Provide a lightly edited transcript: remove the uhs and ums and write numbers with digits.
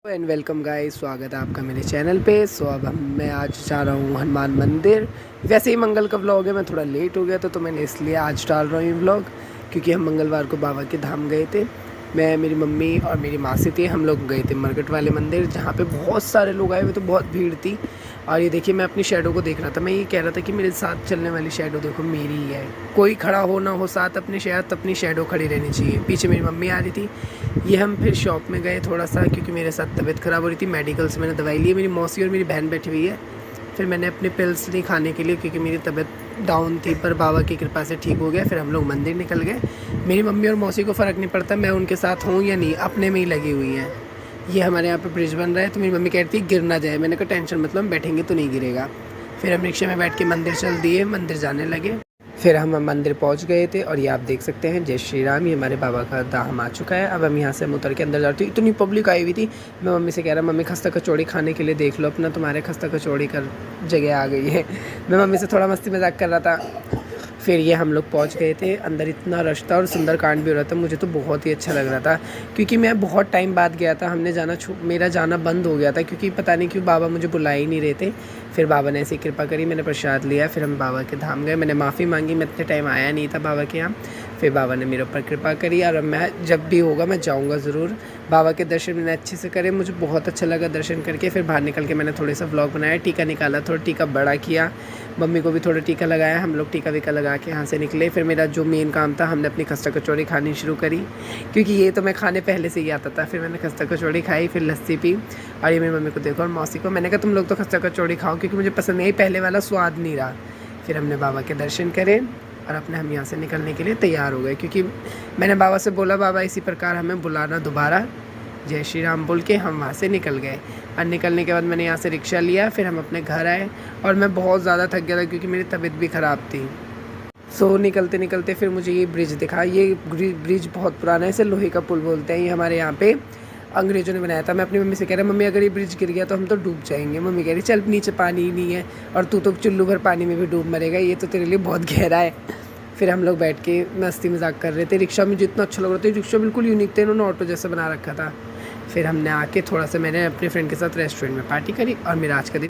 And welcome guys, स्वागत है आपका मेरे चैनल पे। अब मैं आज जा रहा हूँ हनुमान मंदिर। वैसे ही मंगल का व्लॉग है, मैं थोड़ा लेट हो गया था तो मैंने इसलिए आज डाल रहा हूँ ये व्लॉग, क्योंकि हम मंगलवार को बाबा के धाम गए थे। मैं, मेरी मम्मी और मेरी मासी थी, हम लोग गए थे मरकट वाले मंदिर, जहाँ पे बहुत सारे लोग आए हुए थे, बहुत भीड़ थी। और ये देखिए, मैं अपनी शैडो को देख रहा था। मैं ये कह रहा था कि मेरे साथ चलने वाली शैडो देखो मेरी ही है। कोई खड़ा हो ना हो साथ अपने शायद, अपनी शैडो खड़ी रहनी चाहिए। पीछे मेरी मम्मी आ रही थी। ये हम फिर शॉप में गए थोड़ा सा, क्योंकि मेरे साथ तबीयत ख़राब हो रही थी। मेडिकल से मैंने दवाई ली है। मेरी मौसी और मेरी बहन बैठी हुई है। फिर मैंने अपने पिल्स ली खाने के लिए, क्योंकि मेरी तबीयत डाउन थी, पर बाबा की कृपा से ठीक हो गया। फिर हम लोग मंदिर निकल गए। मेरी मम्मी और मौसी को फ़र्क नहीं पड़ता मैं उनके साथ हूँ या नहीं, अपने में ही लगी हुई हैं। ये हमारे यहाँ पे ब्रिज बन रहा है, तो मेरी मम्मी कहती है गिर ना जाए। मैंने कहा टेंशन मतलब, हम बैठेंगे तो नहीं गिरेगा। फिर हम रिक्शे में बैठ के मंदिर चल दिए, मंदिर जाने लगे। फिर हम मंदिर पहुंच गए थे, और ये आप देख सकते हैं जय श्री राम, ये हमारे बाबा का धाम आ चुका है। अब हम यहाँ से हम उतर के अंदर जाते हैं। इतनी पब्लिक आई हुई थी। मैं मम्मी से कह रहा, मम्मी खस्ता कचौड़ी खाने के लिए देख लो अपना, तुम्हारे खस्ता कचौड़ी का जगह आ गई है। मैं मम्मी से थोड़ा मस्ती मजाक कर रहा था। फिर ये हम लोग पहुंच गए थे अंदर। इतना रश था और सुंदरकांड भी हो रहा था। मुझे तो बहुत ही अच्छा लग रहा था, क्योंकि मैं बहुत टाइम बाद गया था। मेरा जाना बंद हो गया था, क्योंकि पता नहीं क्यों बाबा मुझे बुला ही नहीं रहे थे। फिर बाबा ने ऐसी कृपा करी, मैंने प्रसाद लिया। फिर हम बाबा के धाम गए। मैंने माफ़ी मांगी, मैं इतने टाइम आया नहीं था बाबा के यहाँ। फिर बाबा ने मेरे ऊपर कृपा करी, और मैं जब भी होगा मैं जाऊँगा ज़रूर। बाबा के दर्शन मैंने अच्छे से करे, मुझे बहुत अच्छा लगा दर्शन करके। फिर बाहर निकल के मैंने थोड़ा सा व्लॉग बनाया, टीका निकाला, थोड़ा टीका बड़ा किया, मम्मी को भी थोड़ा टीका लगाया। हम लोग टीका वीका लगा के यहाँ से निकले। फिर मेरा जो मेन काम था, हमने अपनी खस्ता कचौड़ी खानी शुरू करी, क्योंकि ये तो मैं खाने पहले से ही आता था। फिर मैंने खस्ता कचौड़ी खाई, फिर लस्सी पी। और ये मेरी मम्मी को देखो और मौसी को, मैंने कहा तुम लोग तो खस्ता कचौड़ी खाओ, क्योंकि मुझे पसंद नहीं, पहले वाला स्वाद नहीं रहा। फिर हमने बाबा के दर्शन करे, और अपने हम यहाँ से निकलने के लिए तैयार हो गए, क्योंकि मैंने बाबा से बोला बाबा इसी प्रकार हमें बुलाना दोबारा। जय श्री राम बोल के हम वहाँ से निकल गए। और निकलने के बाद मैंने यहाँ से रिक्शा लिया। फिर हम अपने घर आए, और मैं बहुत ज़्यादा थक गया था, क्योंकि मेरी तबीयत भी ख़राब थी। निकलते निकलते फिर मुझे ये ब्रिज दिखा। ये ब्रिज बहुत पुराना है, इसे लोहे का पुल बोलते हैं। ये हमारे यहाँ पे अंग्रेज़ों ने बनाया था। मैं अपनी मम्मी से कह रहा, मम्मी अगर ये ब्रिज गिर गया तो हम तो डूब जाएंगे। मम्मी कह रही चल नीचे पानी ही नहीं है, और तू तो चुल्लू भर पानी में भी डूब मरेगा, ये तो तेरे लिए बहुत गहरा है। फिर हम लोग बैठ के मस्ती मजाक कर रहे थे। रिक्शा में जितना अच्छा लग रहा था, रिक्शा बिल्कुल यूनिक थे, इन्होंने ऑटो जैसा बना रखा था। फिर हमने आके थोड़ा सा, मैंने अपने फ्रेंड के साथ रेस्टोरेंट में पार्टी करी, और मेरा आज का दिन